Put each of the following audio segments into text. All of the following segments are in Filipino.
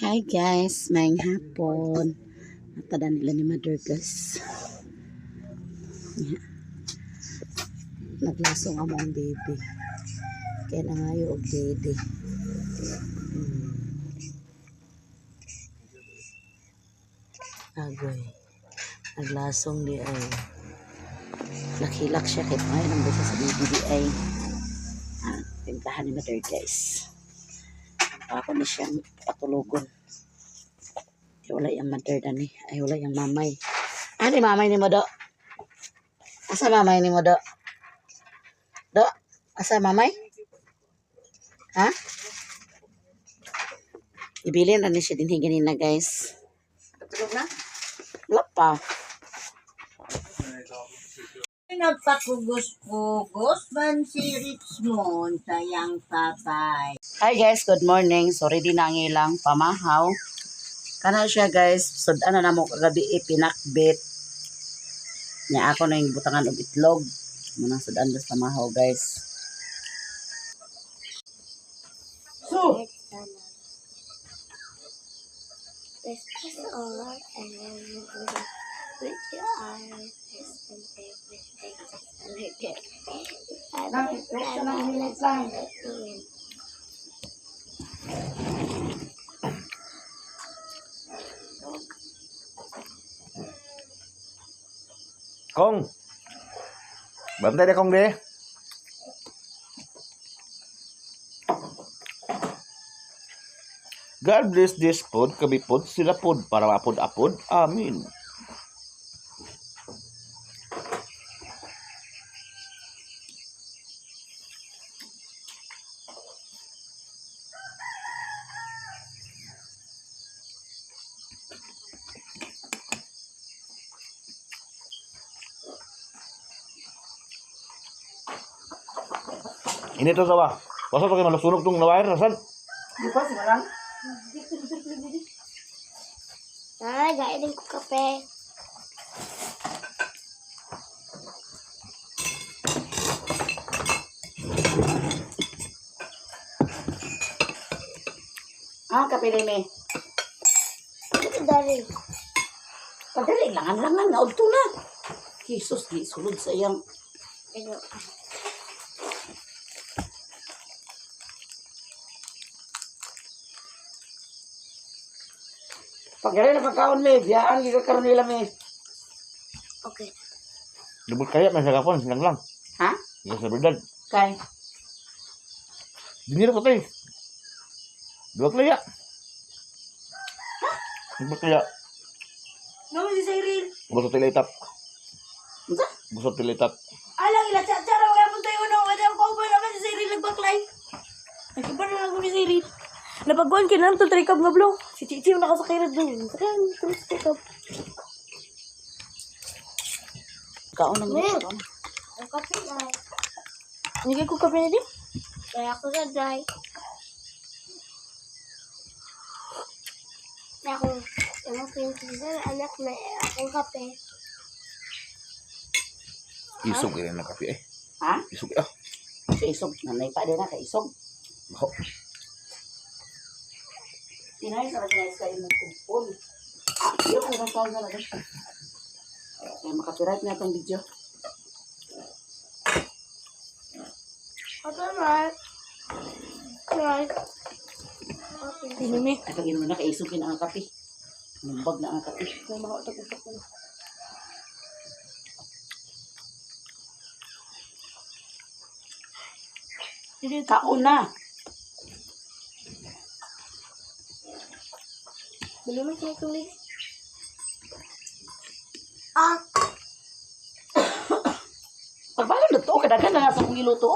Hi guys, maayong hapon. Natada nila ni Mother guys. Naglasong ang mga baby. Kaya nangayo og dede. Agoy. Naglasong di ay. Lakilak siya kahit ngayon ang basa sa baby di ay. Tintahan ni Mother guys. Ako ni siya patulugon. Wala yung mother na ni. Ay wala yung mamay. Ano yung mamay ni mo do? Asa mamay ni mo do? Do? Asa mamay? Ha? Ibilin na ni siya din ganina guys. Tulog na? Wala pa. Nagpakugos-kugos man si Richmond, sayang tatay. Hi guys, good morning. So ready na ang ilang pamahaw. Kana siya guys, sudan na namo kagabi pinakbit. Nya ako na yung butangan og itlog. Munang sudan sa pamahaw guys. So, This is all and then with your eyes and everything and again. Kong, bantay deh Kong deh. God bless this food, kami pod, sila pod, para mapod-apod. Amin. Ini tuh apa? Masa pakai malu sunuk tuh nawair rasan? di pa si Marang. Ay, gaya din ko kape. Ah, kapili me. Ito dari. Padali langan-langan nga udto na. Jesus, di sulod sa iyang Pero, pagdali na pagkaon me, biyaan gigakaroon nila me. okay. Debut kayak masa kapan senang lang. Ha? Ya seberdad. Kay, Dinir ko tayo. Dua kaya. Dua kaya. No, si Cyril. Gusto tiletap. unsa? Gusto tiletap. Alang ila, tsara wala mo tayo no. Wala ko ba naman si Cyril nagbaklay. Nagkipan na lang ko ni Cyril. Napagkuhan kinang to trikab nga blo. Si Chichi yung nakasakirad doon. Sakayan, tulis trikab. Kaon na mo. Ang kape na. Hindi ko kape na din. Kaya ako sa dry. Ako, yung princess, anak na akong kape. Isog ini na kape eh. Ha? Isog ah. Sa isog. Nanay pa din na kay isog. Ako. Tinay sa kinais kayo ng kumpul. Iyo ko ng taon na lang. Kaya makapiright na itong video. Ito na. Right. Inumi. Ay, pag inom na kay isog na ang kape. Numbag na ang kape. Kaya makautak-utak ko na. Kaon na. Bili mo siya tulis. Ah, Pagbalon na to, kadagan na nga sa kong iluto.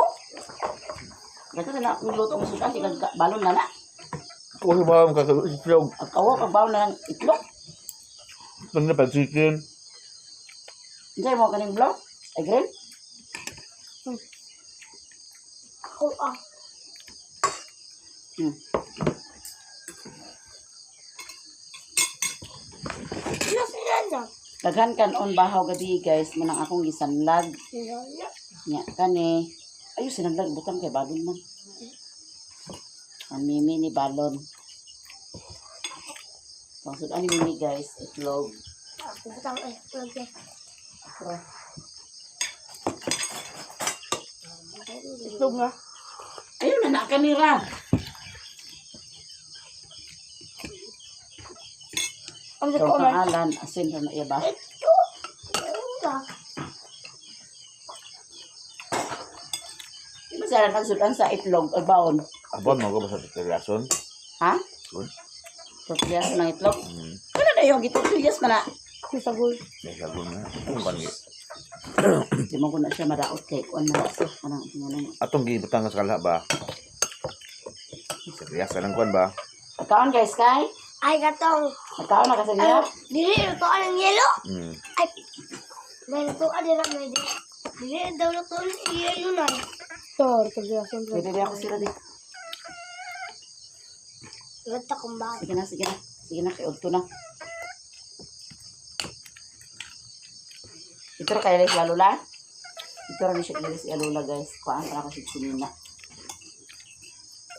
Kadagan na akong iluto. Ang sudan, balon na na. Kung ba ang kakalusilog. Ang kawo, pagbalon na ng itlog. Ito na pansikin. Hindi mo kaning vlog. Ay, green. ako ah. Hmm. Ano sila na? Daghan kanon bahaw gabi guys. Manang akong gisanlag. Sila na. Nya kani. Ayun, sinaglag. Butang kay balon man. Ang mimi ni balon. Maksud ani mimi guys, itlog. Butang okay. Itlog nga. Ayun na nakanira. Ang sa Itong ko man. pangalan, asin na iya ba? Ito. Ito. Di ba sila nagsudan sa itlog o baon? Abon mo ko ba sa titirason? Ha? Good. Tortillas ng itlog? Hmm. Ano na yung gitortillas man na? Isagol. May sabi na. Ang bangi. Di mo ko na siya maraot kay kuan na so. Anong tingnan mo? Atong gibutang sa kalha ba? Seryosa ng kuan ba? Nagkaon guys kay? Ay, gatong. Nagkaon na kasi niya? Dili, ito ang yelo. Hmm. Ay, may ito ka din ang may dili, daw na ito ang yelo na. Tortillas. Pwede rin ako sila di. Gata kong ba? Sige na, sige na. Sige na, kay Udto na. Ito ra kay si Alula. Ito ra ni siya kay si Alula guys. Kuan para ko si Sinina.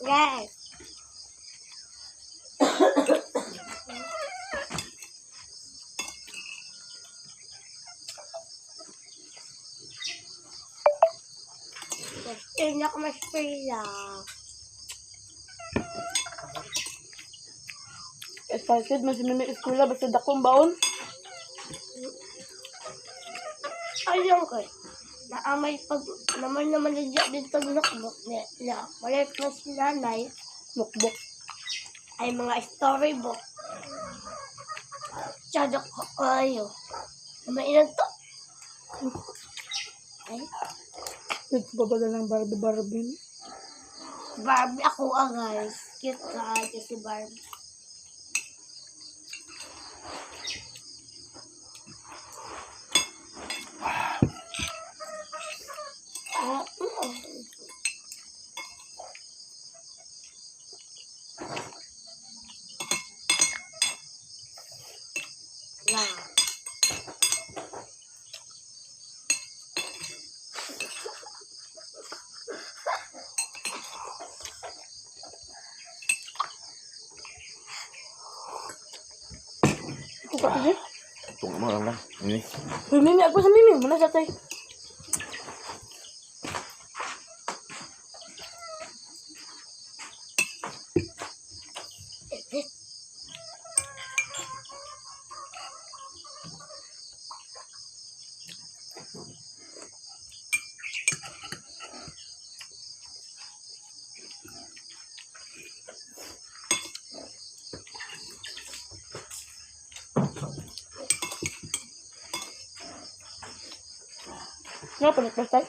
Guys. Hindi ako ma-spray lang. Excited man si Mimi Eskwela basta dakong baon. Ayun ko. Naamay pag naman nandiyan dito notebook niya. Malit na si nanay Mukbok. ay mga storybook. Tsadok ko ayo. Mainan to. Ay, Nagbabala ng Barbie. Barbie ako guys. Cute ka si Barbie. Wow. Ako ka din. Itong mo lang lang. Ini. Uy, Mimi, ako sa Mimi. Muna sa tay. Nga, palit tay.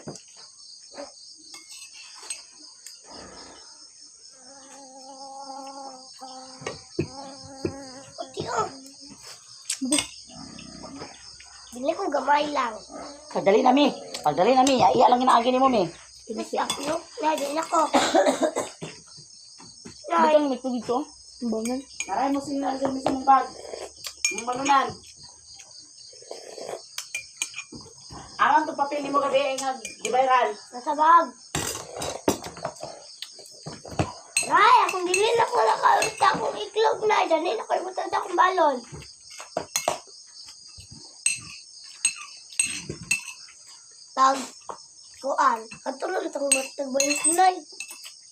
Tiyo. Bili ko gamay lang. Pagdali na mi. Pagdali na mi. Iya lang inaagi ni mo mi. Kasi ako, nadi na ko. Butang may tugid to. Ang baonan. Maray mo sila sa mong bag. Ang balunan. Aman to papel ni mo gabi nga gibayran. Nasa bag. Ay, akong dili na ko nakaulit akong iklog na. Dali na ko ibutan sa akong balon. Tag, kuan. Katulog itong tagbayin ko na.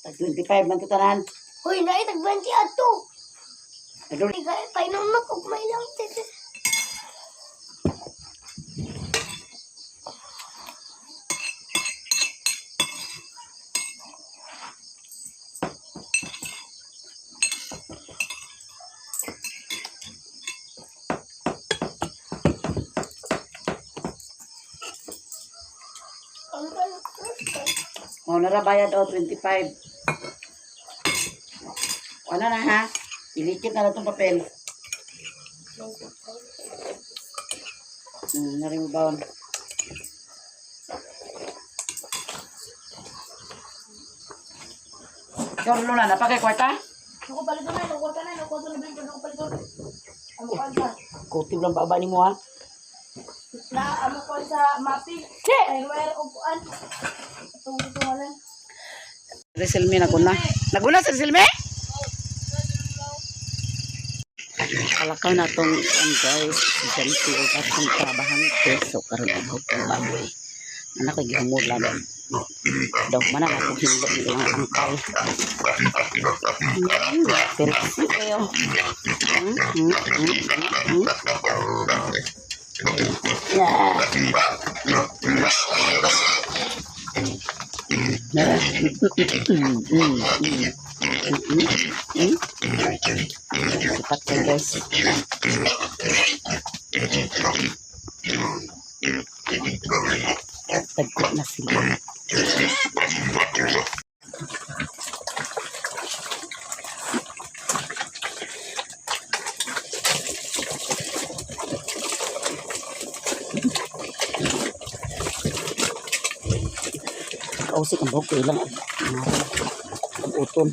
Tag 25 man to tanan. Hoy, na tagbayin si Ato. Adul. Painom na kung may lang. O narabayad o 25. Ano na ha? Ilikit na lang itong papel. Narin mo baon. Ikaw, Lola, napakay kwarta? Ako palito na. Nakuha na. Nakuha na bilhin ko. Ako palito. Amo ko sa. Kutib lang baba ni mo ha? Amo ko sa mapi. Ay, wire o kuan. Tungulan. Reselme naguna. Naguna sa Reselme? nakalakaw na tong guys. Ganti o katong trabahante. So karon ang baboy. Anak ko gihumula daw mana ako hindot ng ilang angkal. Periksi kayo. Sipat ya guys. Tagkot na sila. Kausik ang buhok ko ilang ang uton.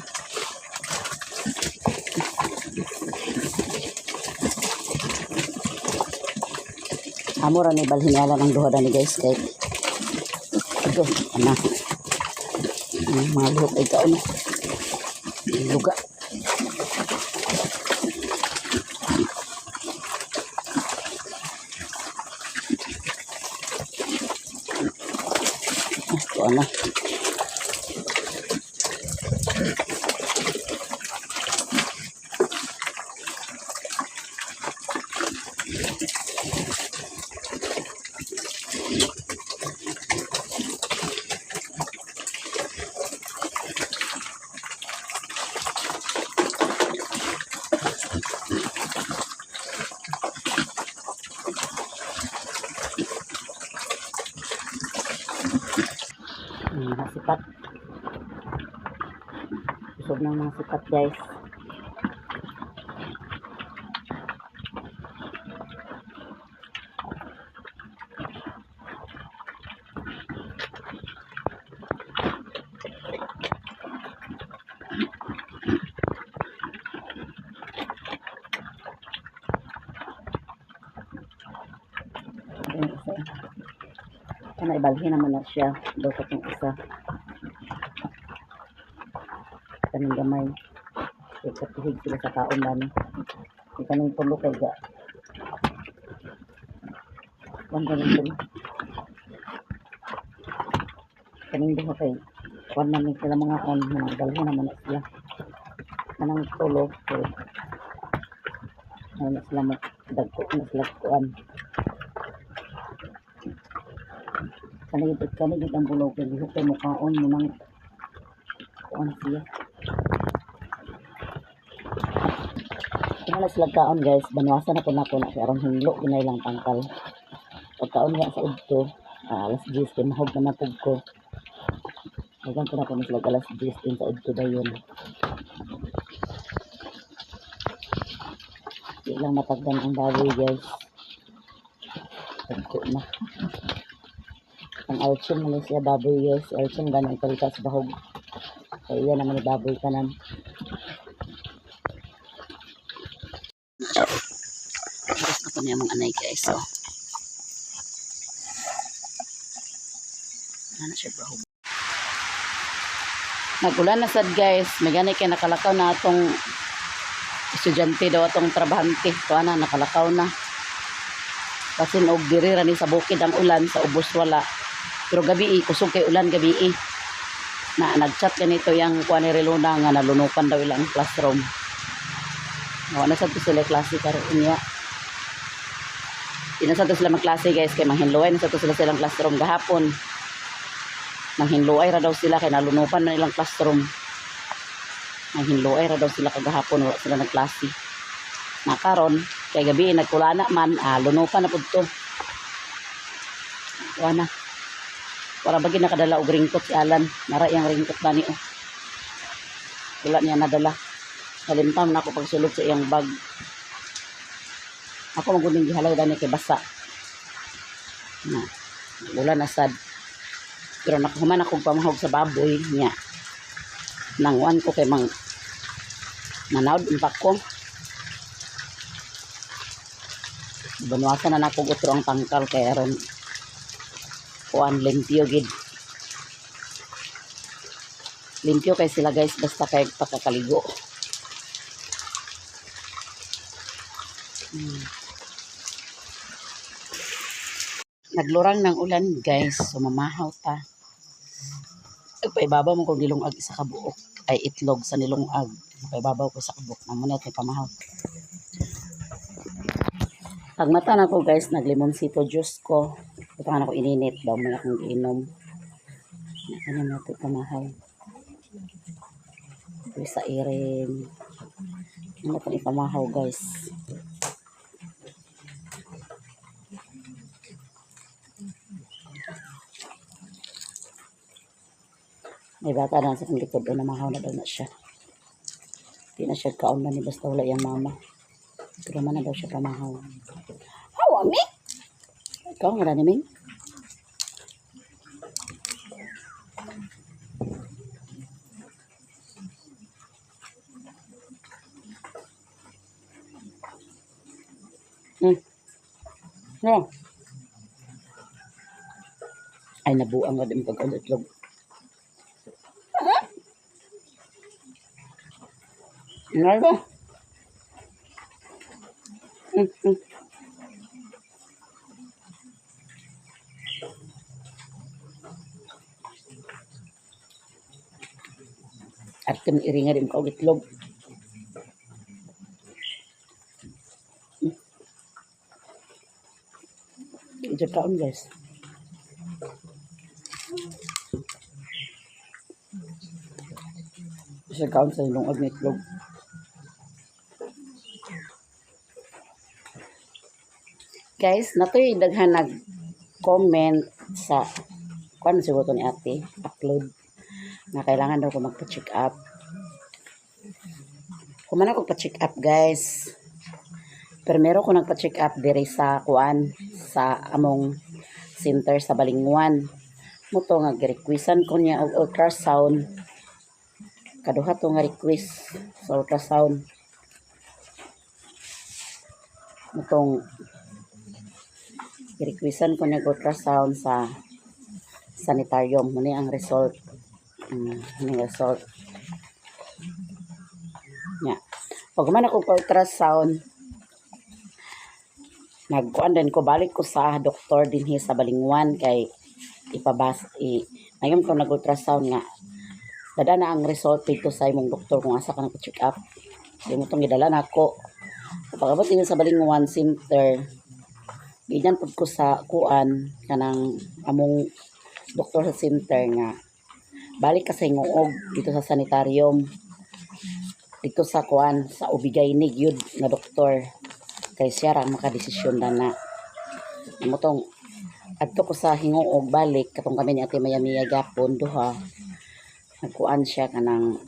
Amora ni balhinala ng duha ni guys kay ito anak mga lihok ay kaon luga ito anak mga sipat usog ng mga sipat guys kana ibalhin naman na siya daw sa itong isa kaning gamay katihig sila sa kaon namin kaning tulo kay ga kaning duha kay kuan namin sila mga on mga balhin naman na sila kanang tulo so na sila magdagko na sila kuan kanigit ang bulog kay buhok kay mukaon mo nang kuan siya kaya sila kaon guys banwasan ako na si aron hinglo ginay lang tangkal pagkaon nga sa udto alas 10 kay mahog na napog ko hanggang ko na sila alas 10 din sa udto dayon di lang matagdan ang baboy guys tagko na ang alchum na siya baboy guys alchum ganang palitas bahog kaya yan naman yung baboy kanan tapos na po niya mga anay guys so ano na siya bahog nagulan na sad guys may ganay kay nakalakaw na atong estudyante daw atong trabahante so na nakalakaw na kasi og diri ra ni sa bukid ang ulan sa ubos wala pero gabi kusog kay ulan gabi na nagchat ganito yung kuha ni Relona nga nalunukan daw ilang classroom wala sa to sila klase karon niya inasa to sila magklase guys kay manghinluay na sa to silang classroom gahapon manghinluay ra daw sila kay nalunukan na ilang classroom manghinluay ra daw sila kagahapon wala sila nagklase na karon kay gabi nagkulana man lunukan na pud to wala wala bagi nakadala og ringkot si Alan nara yang ringkot ba ni wala niya nadala kalimtam na ako pagsulod sa iyang bag ako maguling gihalay dani kay basa na wala na sad pero nakahuman ako pamahog sa baboy niya nangwan ko kay mang manawd impak ko banwasan na nako utro ang tangkal kay aron kuan limpyo gid limpyo kay sila guys basta kay pakakaligo Naglurang ng ulan guys, so mamahaw ta. Paibabaw mo kung nilungag isa ka buok ay itlog sa nilungag. Paibabaw ko sa kabuk na muna kay pamahaw. Pag mata na ko guys, naglimonsito juice ko. Ito nga ako ininit daw may akong inom. Ano na ito pamahaw. Ito sa iring. Ano itong ipamahaw guys. May bata na sa likod doon na mahaw na daw na siya. Hindi na siya kaon na ni basta wala yung mama. Pero man na daw siya pamahaw. Hawa mi? Ikaw nga na ni Ming? No. Ay nabuang nga din pagkalitlog. Nga ba? At kami iringa rin ka itlog. Ito kaon guys. Isa kaon sa ilong na itlog. Guys, natoy daghan nag-comment sa kung siguro to ni ate, upload na kailangan daw ko magpa-check up. Kumana ko pa-check up guys. Primero ko nagpa-check up dire sa kuan sa among center sa Balingwan. Muto nga requestan ko niya og ultrasound. Kaduha to nga request sa ultrasound. Mutong requestan ko niya ultrasound sa sanitarium. Muna ang result. Ang result. Nya. Pag man ako ultrasound, nagkuan din ko, balik ko sa doktor dinhi sa Balingwan kay ngayon ko nag-ultrasound nga dada na ang result dito sa imong doktor kung asa ka nag-check up. Di mo itong gidala na ako. Pag-abot din sa Balingwan Center, ganyan po ko sa kuan kanang among doktor sa center nga balik ka sa hinguog dito sa sanitarium dito sa kuan sa ubigay ni gyud nga doktor kay siya ra makadesisyon na amotong adto ko sa hinguog balik katong kami ni Ate Maya gapon duha nagkuan siya kanang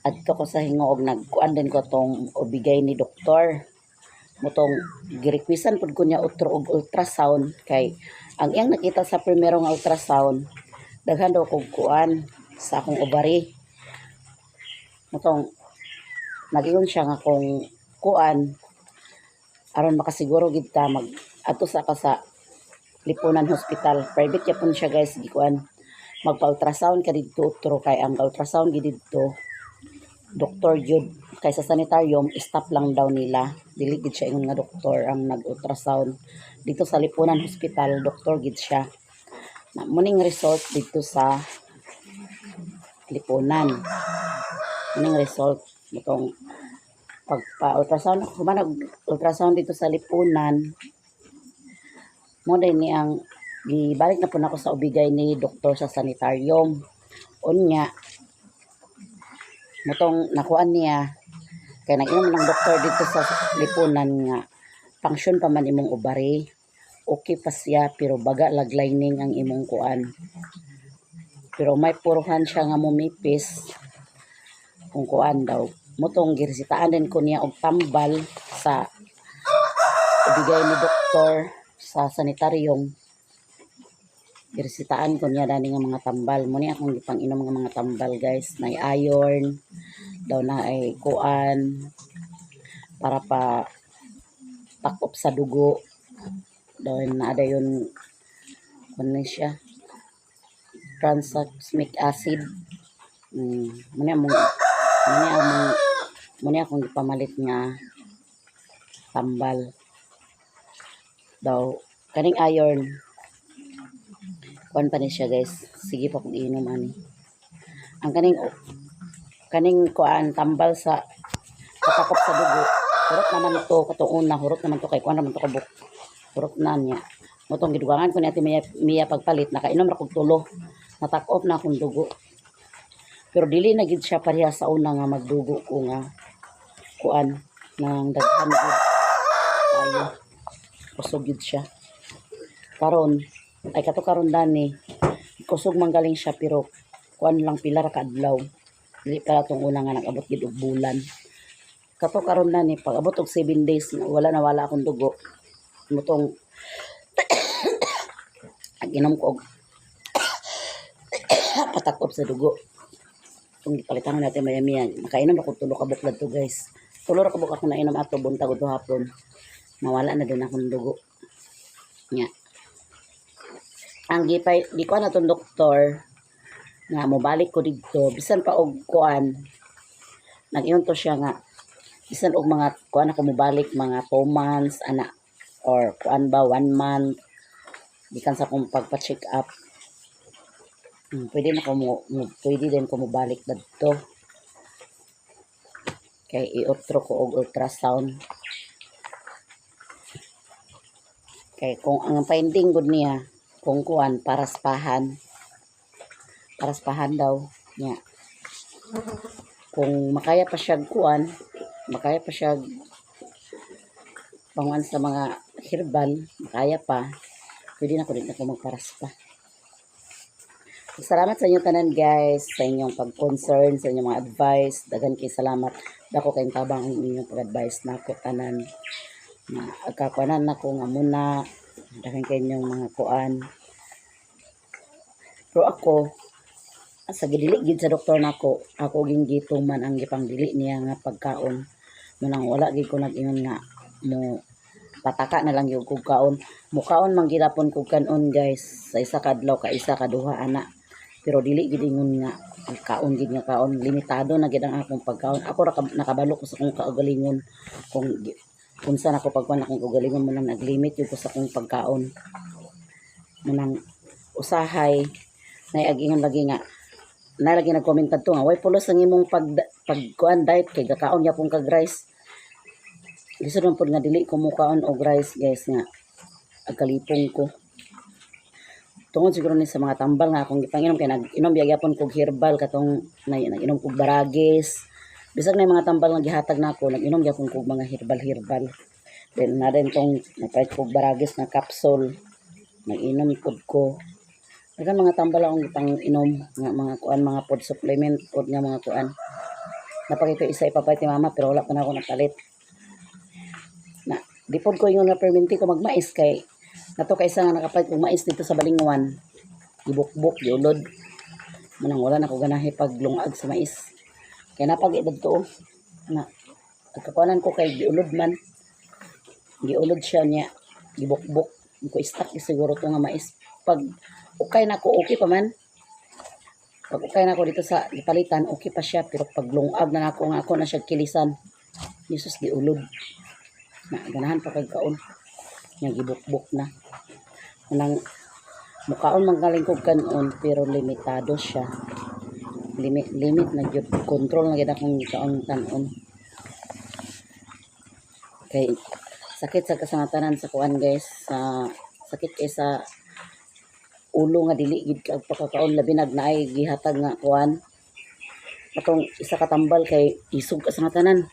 adto ko sa hinguog nagkuan din ko tong ubigay ni doktor motong girequestan pud ko niya og ultrasound kay ang iyang nakita sa primero nga ultrasound daghan daw kog kuan sa akong ovary motong nag-iyon siya nga kung kuan aron makasiguro gid ta mag ato sa Lipunan Hospital private yapon siya guys gikuan magpa-ultrasound ka didto utro kay ang ultrasound gid didto doktor jud kay sa sanitarium stop lang daw nila dili gid siya ingon nga doktor ang nag-ultrasound dito sa Lipunan Hospital doktor gid siya na muning result dito sa Lipunan muning result itong pagpa-ultrasound humanag ultrasound dito sa Lipunan mo din ni ang gibalik na po nako sa ubigay ni doktor sa sanitarium unya motong nakuan niya kay nag-inom ng doktor dito sa Lipunan nga function pa man imong ovary okay pa siya pero baga lag lining ang imong kuan pero may puruhan siya nga mumipis kung kuan daw motong girisitaan din ko niya og tambal sa ibigay ni doktor sa sanitarium girisitaan ko niya dani nga mga tambal mo ni akong gipang-inom nga mga tambal guys na iron daw na ay kuan para pa takop sa dugo daw na ada yun kuno siya tranexamic acid muna among Muna akong ipamalit nga tambal daw. Kaning iron. Kuan pa ni siya guys. Sige pa kung inom ani. Ang kaning kuan tambal sa katakop sa dugo. Hurot naman to katong una. Hurot naman to kay kuan naman to kabuk. Hurot na niya. Motong gidugangan ko ni Ate Mia pagpalit. Nakainom ra kog tulo. Natak-off na akong dugo. Pero dili na gid siya pareha sa una nga magdugo ko nga kuan nang daghan gid tayo. Kusog gid siya. Karon ay kato karon dani kusog man galing siya pero kuan lang pila ra ka adlaw. Dili pala tong una nga nag-abot gid og bulan. Kato karon dani pag abot og 7 days wala akong dugo. Mutong ginom ko og patakop sa dugo. Kung palitan natin Mia, makainom ako tulo ka buklad to guys. Tulo ra ka buk ako nainom ato buntag ug hapon. Nawala na din akong dugo. Nya. Ang di ko na tong doktor nga mobalik ko dito bisan pa og kuan. Nag-iyon to siya nga bisan og mga kuan ako mobalik mga 2 months ana or kuan ba 1 month gikan sa kong pagpa-check up. Pwede din ko mobalik dito. Kay i-otro ko og ultrasound. Kay kung ang finding good niya kung kuan paraspahan daw niya. Kung makaya pa siya kuan, makaya pa siya panguan sa mga herbal, makaya pa, pwede na ko din ako magparaspa. Salamat sa inyo tanan guys, sa inyong pag-concern, sa inyong mga advice. Dagan kay salamat. Dako kayong tabang ang inyong pag-advice na ako tanan. Agkakuanan na ko nga muna. Dagan kay inyong mga kuan. Pero ako, sa gidili gid sa doktor nako, ako ginggitong man ang gipangdili niya nga pagkaon. Manang wala gid ko nag-ingon nga mo pataka na lang yung kog kaon. Mukaon man gidapon kog kanon guys. Sa isa ka adlaw ka isa ka duha ana. Pero dili gid ingon nga kaon gid nga kaon, limitado na gid ang akong pagkaon. Ako ra nakabalo ko sa akong kaugalingon kung saan ako pagkuan akong kaugalingon man lang naglimit yun ko sa akong pagkaon. Manang usahay na agingon lagi nga nalagi nagkomentad to nga way pulos ang imong pagkuan diet kay gakaon yapon kag rice. Lisod man pud nga dili ko mukaon og rice guys nga agkalipong ko. Tungod siguro ni sa mga tambal nga akong gipanginom kay nag-inom gyapon kog herbal katong nag-inom kog baragis. Bisag na yung mga tambal nga gihatag nako, nag-inom gyapon kog mga herbal. Then na din tong napait kog baragis na capsule. Nag-inom pud ko. Dagan mga tambal akong gipang-inom nga mga kuan, mga food supplement pud nga mga kuan. Napakita isa ipapait ni mama pero wala pa na ako napalit. Na di pud ko yung na-perminti ko magmais kay nato kaysa nga nakapait kong mais dito sa Balingwan. Ibukbok, giulod. Manang wala na ko ganahe paglungag sa mais. Kaya napag-edad to. Na, agkakuanan ko kay giulod man. Giulod siya niya. Gibukbok. Hindi ko istak siguro to nga mais. Pag ukay na ko, okay pa man. Pag ukay na ko dito sa ipalitan, okay pa siya. Pero pag lungag na ako nga ako na siya kilisan. Jesus, giulod. Na, ganahan pa kagkaon. Nga gibukbok na. Nang mukaon manggaling kog kanon pero limitado siya. Limit na gyud, control na gyud akong kaon kanon. Kay sakit sa kasangatanan sa kuan guys, sa sakit kay sa ulo nga dili gid kag pagkakaon labi nagnaay gihatag nga kuan. Atong isa ka tambal kay isog kasangatanan.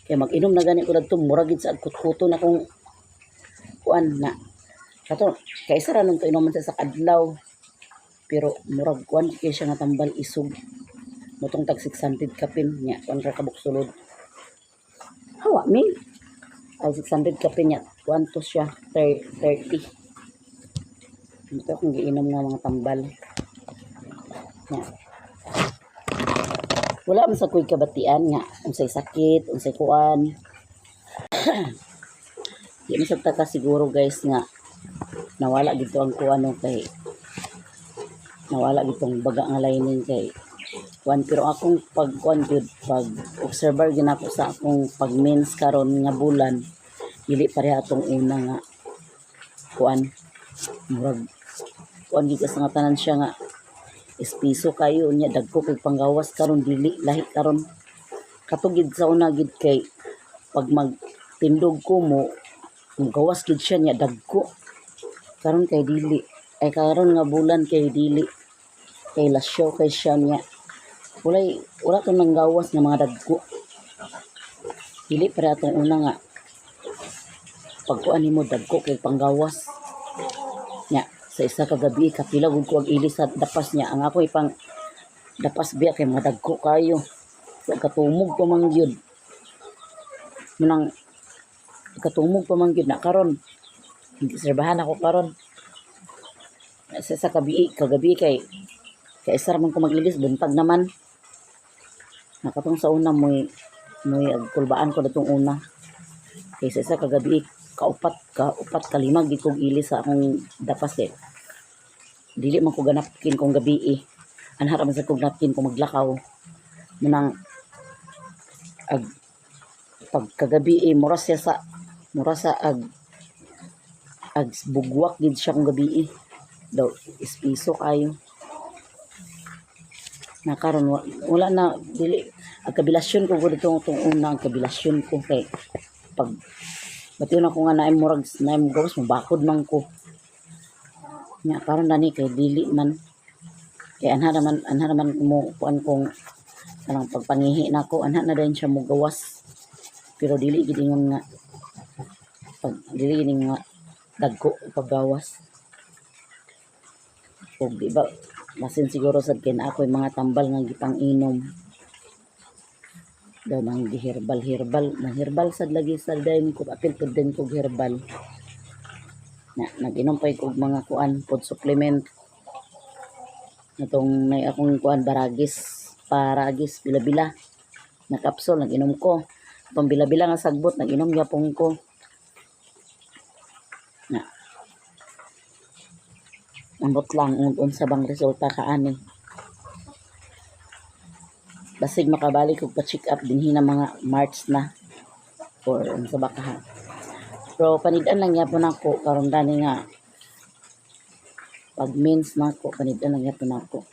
Kay mag-inom na gani ko dadto murag gid sa agkut-kuto na kong kuan na kato kay isa ra nung inuman sa adlaw pero murag kuan kay siya nga tambal isog motong tag 600 kapin nya kuan ra kabuk sulod hawa min ay 600 kapin nya kuan to siya 30 ito kung giinom nga mga tambal nya wala man sa kuy kabatian nga unsay sakit unsay kuan di mo sa taka siguro guys nga nawala dito ang kuano kay nawala ditong baga nga lining kay kuan pero akong pag kuan gyud pag observer gyud ako sa akong pag mens karon nga bulan dili pareha atong una nga kuan murag kuan gyud sa nga tanan siya nga espiso kayo nya dagko kay panggawas karon dili lahi karon katugid sa una gid kay pag magtindog ko mo gawas gid siya nya dagko karon kay dili ay karon nga bulan kay dili kay lasyo kay siya nya wala kang nanggawas nga mga dagko dili para atong una nga pagkuan nimo dagko kay panggawas nya sa isa ka gabi kapila gud ko ang ilis sa dapas niya ang ako ipang dapas biya kay mga dagko kayo so, katumog pa man gyud munang katumog pa man gyud na karon hindi serbahan ako karon sa isa kagabi kay isa man ko mag-ilis buntag naman nakatong sa una moy agkulbaan ko datong una kaysa sa kagabi kaupat kalimag di kong ilis sa akong dapas dili man ko ganapkin kong gabi anhara man sa kong napkin kung maglakaw munang pagkagabi mura sa ag bugwak gid siya kong gabi daw ispiso kayo na karon wala na dili ang kabilasyon ko gud itong una ang kabilasyon ko kay pag batiyon ako nga naay murag naay gawas mabakod man ko nya karon dani kay dili man kay anha naman mo kuan kong kanang pagpangihi nako anha na din siya mo gawas pero dili gid ingon nga dili gid nga dagko paggawas ug di ba masin siguro sad kay na ako yung mga tambal nga gipang inom daw nang herbal sad lagi sa dayon ko apil pud din ko herbal na nag-inom pa ko mga kuan food supplement natong may akong kuan paragis bila na capsule nag-inom ko itong bila nga sagbot nag-inom gyapon ko na ambot lang unsa bang resulta kaani basig makabalik og pa-check up dinhi na mga March na or unsa ba ka pero panid-an lang yapon ako karon dani nga pag mens nako panid-an lang yapon ako